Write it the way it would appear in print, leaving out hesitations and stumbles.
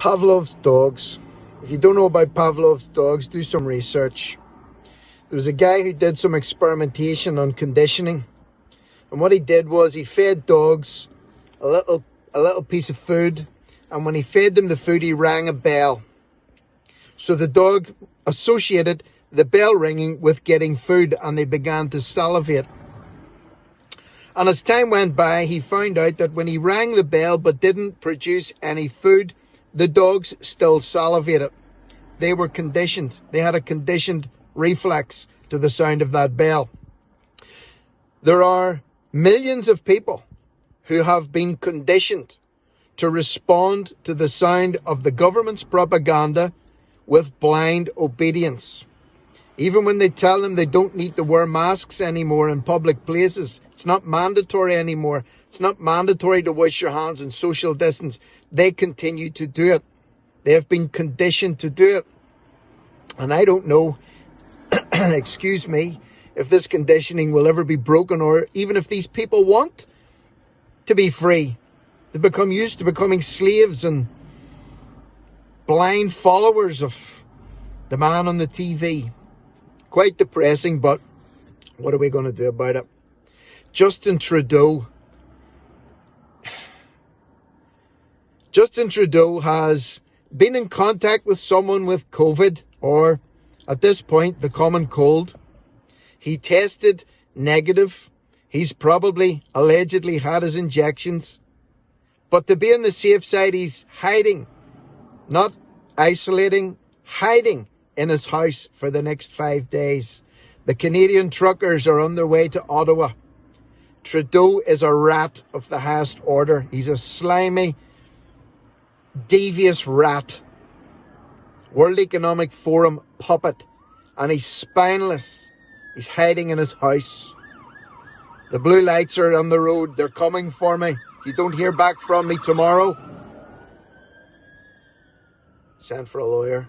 Pavlov's dogs. If you don't know about Pavlov's dogs, do some research. There was a guy who did some experimentation on conditioning. And what he did was he fed dogs a little piece of food. And when he fed them the food, he rang a bell. So the dog associated the bell ringing with getting food, and they began to salivate. And as time went by, he found out that when he rang the bell but didn't produce any food, the dogs still salivated. They were conditioned. They had a conditioned reflex to the sound of that bell. There are millions of people who have been conditioned to respond to the sound of the government's propaganda with blind obedience. Even when they tell them they don't need to wear masks anymore in public places, it's not mandatory anymore. It's not mandatory to wash your hands and social distance. They continue to do it. They have been conditioned to do it. And I don't know, excuse me, if this conditioning will ever be broken, or even if these people want to be free. They become used to becoming slaves and blind followers of the man on the TV. Quite depressing, but what are we going to do about it? Justin Trudeau has been in contact with someone with COVID, or at this point, the common cold. He tested negative. He's probably allegedly had his injections. But to be on the safe side, he's hiding, not isolating, hiding in his house for the next 5 days. The Canadian truckers are on their way to Ottawa. Trudeau is a rat of the highest order. He's a slimy, devious rat. World Economic Forum puppet. And he's spineless. He's hiding in his house. The blue lights are on the road. They're coming for me. If you don't hear back from me tomorrow, send for a lawyer.